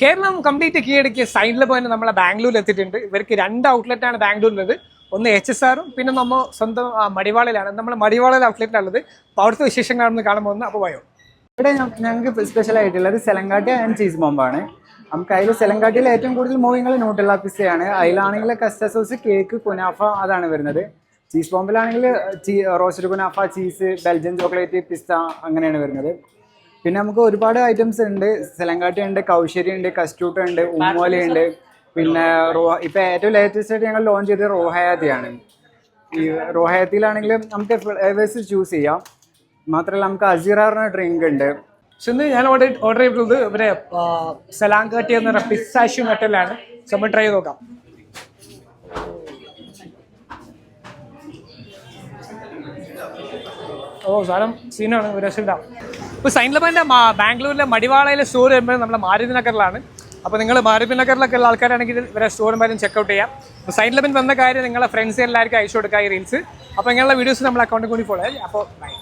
Keralam complete കീഴടക്കിയ സൈഡിൽ പോയി നമ്മളെ ബാംഗ്ലൂരിൽ എത്തിയിട്ടുണ്ട്. ഇവർക്ക് 2 ഔട്ട്ലെറ്റാണ് ബാംഗ്ലൂരിലുള്ളത്. ഒന്ന് HSRും പിന്നെ നമ്മൾ സ്വന്തം മടിവാളയിലാണ്. നമ്മൾ മടിവാളയിൽ ഔട്ട്ലെറ്റിലുള്ളത്. അപ്പോൾ അവിടുത്തെ വിശേഷങ്ങളാണെന്ന് കാണാൻ പോകുന്നത്. അപ്പോൾ പോയോ ഇവിടെ ഞങ്ങൾക്ക് സ്പെഷ്യൽ ആയിട്ടുള്ളത് സെലങ്കാട്ടി ആൻഡ് ചീസ് ബോംബാണ്. നമുക്ക് അതിൽ സെലങ്കാട്ടിയിൽ ഏറ്റവും കൂടുതൽ മൂവിങ്ങൾ ന്യൂട്ടെല്ല പിസ്സയാണ്. അതിലാണെങ്കിൽ കസ്റ്റ സോസ്, കേക്ക്, കുനാഫ അതാണ് വരുന്നത്. ചീസ് ബോംബിലാണെങ്കിൽ റോസ്റ്റഡ് കുനാഫ, ചീസ്, ബെൽജിയൻ ചോക്ലേറ്റ്, പിസ്ത അങ്ങനെയാണ് വരുന്നത്. പിന്നെ നമുക്ക് ഒരുപാട് ഐറ്റംസ് ഉണ്ട്. സെലങ്കാട്ടി ഉണ്ട്, കൗശരി ഉണ്ട്, കസ്റ്റൂട്ട ഉണ്ട്, ഉമ്മോല ഉണ്ട്. പിന്നെ ഇപ്പം ഏറ്റവും ലേറ്റസ്റ്റ് ആയിട്ട് ഞങ്ങൾ ലോഞ്ച് ചെയ്തത് റോഹയാത്തിയാണ്. ഈ റോഹയാത്തിയിലാണെങ്കിൽ നമുക്ക് ഫ്ലേവേഴ്സ് ചൂസ് ചെയ്യാം. മാത്രമല്ല നമുക്ക് അസീറാറിന് ഡ്രിങ്ക് ഉണ്ട്. പക്ഷെ ഇന്ന് ഞാൻ ഓർഡർ ചെയ്തിട്ടുള്ളത് ഇവരെ സെലാങ്കാട്ടി എന്ന് പറഞ്ഞ പിസ്സാഷ്യൂ മെറ്റലാണ്. നമ്മൾ ട്രൈ ചെയ്ത് നോക്കാം. സാധനം സീനാണ്, രസമില്ല. ഇപ്പോൾ സൈൻലബാൻ്റെ ബാംഗ്ലൂരിലെ മടിവാളയിലെ സ്റ്റോർ വരുമ്പോൾ നമ്മുടെ മാരുതി നഗറിലാണ്. അപ്പോൾ നിങ്ങൾ മാരുതി നഗറിലൊക്കെ ഉള്ള ആൾക്കാരാണെങ്കിൽ ഇവരെ സ്റ്റോറും കാര്യം ചെക്കൗട്ട് ചെയ്യാം. അപ്പോൾ സൈൻലബൻ വന്ന കാര്യം നിങ്ങളെ ഫ്രണ്ട്സ് എല്ലാവർക്കും അയച്ചു കൊടുക്കുക ഈ റീൽസ്. അപ്പോൾ ഇങ്ങനെയുള്ള വീഡിയോസ് നമ്മുടെ അക്കൗണ്ടിൽ കൂടി ഫോളോ ചെയ്യാം. അപ്പോൾ ബൈ.